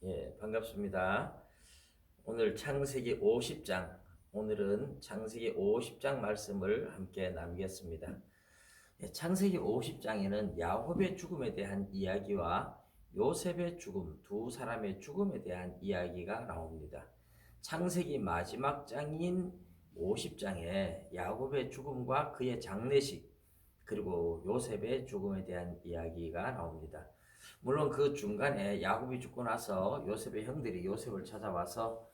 예, 반갑습니다. 오늘 창세기 50장, 오늘은 창세기 50장 말씀을 함께 나누겠습니다. 예, 창세기 50장에는 야곱의 죽음에 대한 이야기와 요셉의 죽음, 두 사람의 죽음에 대한 이야기가 나옵니다. 창세기 마지막 장인 50장에 야곱의 죽음과 그의 장례식, 그리고 요셉의 죽음에 대한 이야기가 나옵니다. 물론 그 중간에 야곱이 죽고 나서 요셉의 형들이 요셉을 찾아와서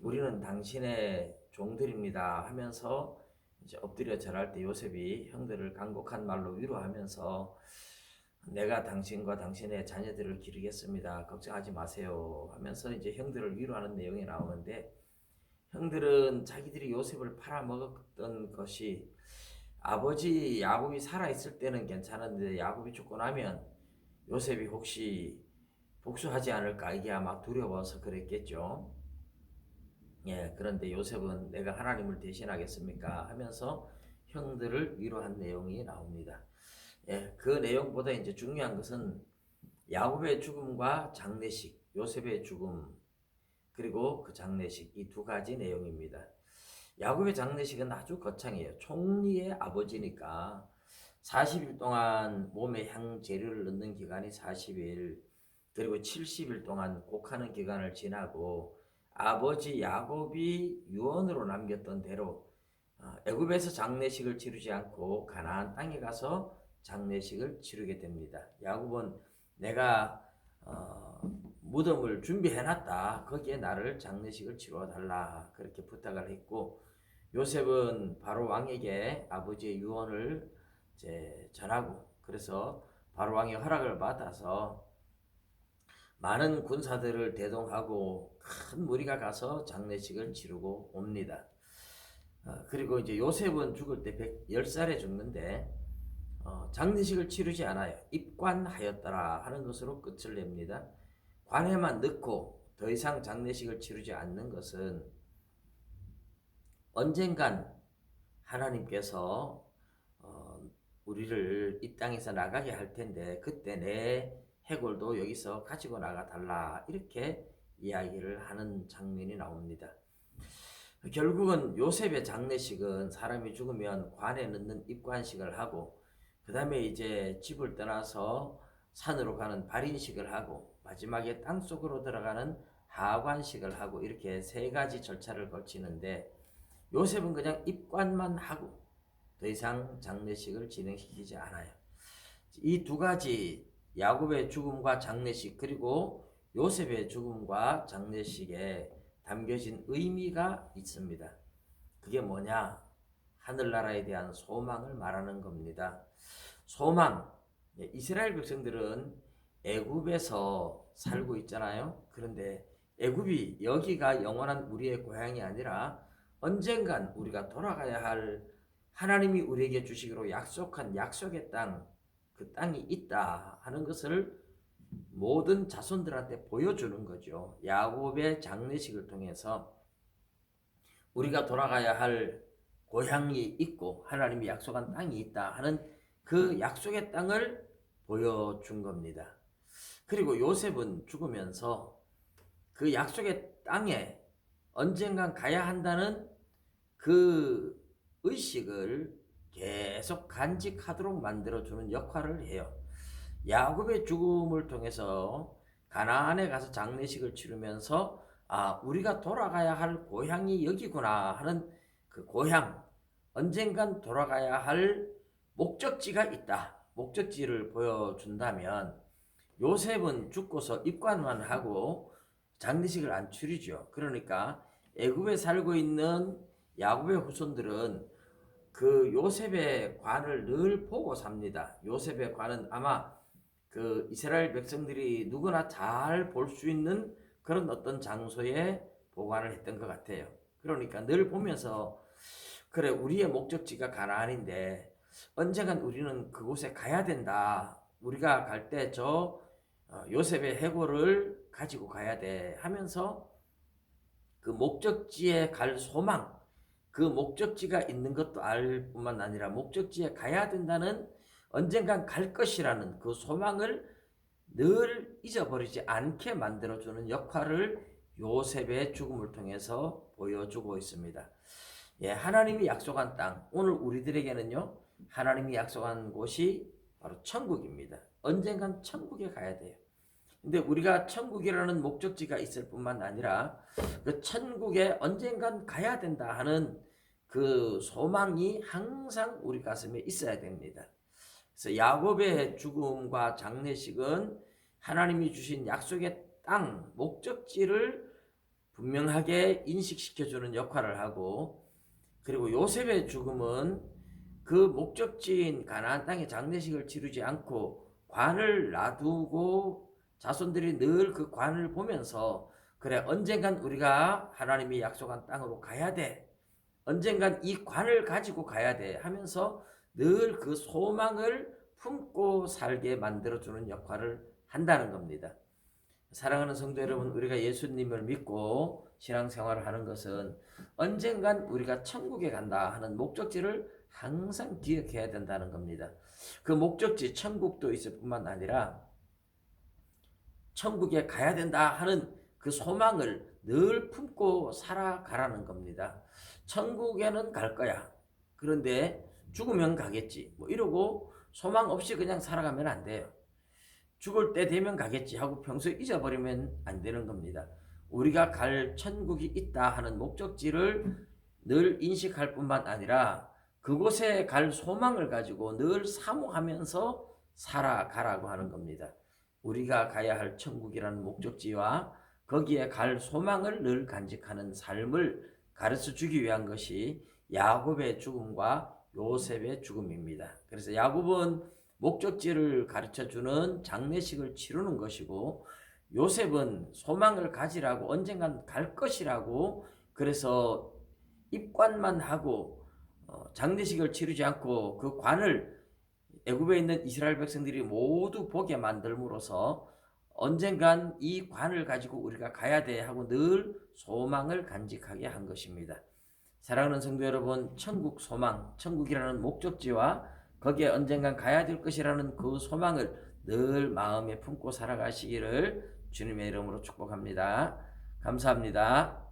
우리는 당신의 종들입니다 하면서 이제 엎드려 절할 때 요셉이 형들을 간곡한 말로 위로하면서 내가 당신과 당신의 자녀들을 기르겠습니다. 걱정하지 마세요 하면서 이제 형들을 위로하는 내용이 나오는데, 형들은 자기들이 요셉을 팔아먹었던 것이 아버지 야곱이 살아있을 때는 괜찮은데 야곱이 죽고 나면 요셉이 혹시 복수하지 않을까, 이게 아마 두려워서 그랬겠죠. 예, 그런데 요셉은 내가 하나님을 대신하겠습니까 하면서 형들을 위로한 내용이 나옵니다. 예, 그 내용보다 이제 중요한 것은 야곱의 죽음과 장례식, 요셉의 죽음, 그리고 그 장례식, 이 두 가지 내용입니다. 야곱의 장례식은 아주 거창해요. 총리의 아버지니까 40일 동안 몸에 향 재료를 넣는 기간이 40일, 그리고 70일 동안 곡하는 기간을 지나고 아버지 야곱이 유언으로 남겼던 대로 애굽에서 장례식을 치르지 않고 가나안 땅에 가서 장례식을 치르게 됩니다. 야곱은 내가 무덤을 준비해놨다, 거기에 나를 장례식을 치러달라, 그렇게 부탁을 했고, 요셉은 바로 왕에게 아버지의 유언을 이제 전하고, 그래서 바로 왕의 허락을 받아서 많은 군사들을 대동하고 큰 무리가 가서 장례식을 치르고 옵니다. 그리고 이제 요셉은 죽을 때 10살에 죽는데 장례식을 치르지 않아요. 입관하였더라 하는 것으로 끝을 냅니다. 관에만 넣고 더 이상 장례식을 치르지 않는 것은 언젠간 하나님께서 우리를 이 땅에서 나가게 할 텐데 그때 내 해골도 여기서 가지고 나가 달라, 이렇게 이야기를 하는 장면이 나옵니다. 결국은 요셉의 장례식은 사람이 죽으면 관에 넣는 입관식을 하고, 그 다음에 이제 집을 떠나서 산으로 가는 발인식을 하고, 마지막에 땅속으로 들어가는 하관식을 하고, 이렇게 세 가지 절차를 거치는데, 요셉은 그냥 입관만 하고 더 이상 장례식을 진행시키지 않아요. 이 두 가지, 야곱의 죽음과 장례식, 그리고 요셉의 죽음과 장례식에 담겨진 의미가 있습니다. 그게 뭐냐? 하늘나라에 대한 소망을 말하는 겁니다. 소망. 이스라엘 백성들은 애굽에서 살고 있잖아요. 그런데 애굽이, 여기가 영원한 우리의 고향이 아니라 언젠간 우리가 돌아가야 할, 하나님이 우리에게 주시기로 약속한 약속의 땅, 그 땅이 있다 하는 것을 모든 자손들한테 보여주는 거죠. 야곱의 장례식을 통해서 우리가 돌아가야 할 고향이 있고 하나님이 약속한 땅이 있다 하는 그 약속의 땅을 보여준 겁니다. 그리고 요셉은 죽으면서 그 약속의 땅에 언젠간 가야 한다는 그 의식을 계속 간직하도록 만들어주는 역할을 해요. 야곱의 죽음을 통해서 가나안에 가서 장례식을 치르면서 우리가 돌아가야 할 고향이 여기구나 하는 그 고향, 언젠간 돌아가야 할 목적지가 있다, 목적지를 보여준다면, 요셉은 죽고서 입관만 하고 장례식을 안 치르죠. 그러니까 애굽에 살고 있는 야곱의 후손들은 그 요셉의 관을 늘 보고 삽니다. 요셉의 관은 아마 그 이스라엘 백성들이 누구나 잘 볼 수 있는 그런 어떤 장소에 보관을 했던 것 같아요. 그러니까 늘 보면서, 그래, 우리의 목적지가 가나안인데 언젠간 우리는 그곳에 가야 된다, 우리가 갈 때 저 요셉의 해골을 가지고 가야 돼 하면서 그 목적지에 갈 소망, 그 목적지가 있는 것도 알 뿐만 아니라 목적지에 가야 된다는, 언젠간 갈 것이라는 그 소망을 늘 잊어버리지 않게 만들어주는 역할을 요셉의 죽음을 통해서 보여주고 있습니다. 예, 하나님이 약속한 땅, 오늘 우리들에게는요, 하나님이 약속한 곳이 바로 천국입니다. 언젠간 천국에 가야 돼요. 근데 우리가 천국이라는 목적지가 있을 뿐만 아니라 그 천국에 언젠간 가야 된다 하는 그 소망이 항상 우리 가슴에 있어야 됩니다. 그래서 야곱의 죽음과 장례식은 하나님이 주신 약속의 땅, 목적지를 분명하게 인식시켜주는 역할을 하고, 그리고 요셉의 죽음은 그 목적지인 가나안 땅의 장례식을 치르지 않고 관을 놔두고 자손들이 늘 그 관을 보면서, 그래 언젠간 우리가 하나님이 약속한 땅으로 가야 돼, 언젠간 이 관을 가지고 가야 돼 하면서 늘 그 소망을 품고 살게 만들어주는 역할을 한다는 겁니다. 사랑하는 성도 여러분, 우리가 예수님을 믿고 신앙생활을 하는 것은 언젠간 우리가 천국에 간다 하는 목적지를 항상 기억해야 된다는 겁니다. 그 목적지 천국도 있을 뿐만 아니라 천국에 가야 된다 하는 그 소망을 늘 품고 살아가라는 겁니다. 천국에는 갈 거야. 그런데 죽으면 가겠지. 뭐 이러고 소망 없이 그냥 살아가면 안 돼요. 죽을 때 되면 가겠지 하고 평소에 잊어버리면 안 되는 겁니다. 우리가 갈 천국이 있다 하는 목적지를 늘 인식할 뿐만 아니라 그곳에 갈 소망을 가지고 늘 사모하면서 살아가라고 하는 겁니다. 우리가 가야 할 천국이라는 목적지와 거기에 갈 소망을 늘 간직하는 삶을 가르쳐 주기 위한 것이 야곱의 죽음과 요셉의 죽음입니다. 그래서 야곱은 목적지를 가르쳐 주는 장례식을 치르는 것이고, 요셉은 소망을 가지라고, 언젠간 갈 것이라고, 그래서 입관만 하고 장례식을 치르지 않고 그 관을 애굽에 있는 이스라엘 백성들이 모두 보게 만들므로써 언젠간 이 관을 가지고 우리가 가야 돼 하고 늘 소망을 간직하게 한 것입니다. 사랑하는 성도 여러분, 천국 소망, 천국이라는 목적지와 거기에 언젠간 가야 될 것이라는 그 소망을 늘 마음에 품고 살아가시기를 주님의 이름으로 축복합니다. 감사합니다.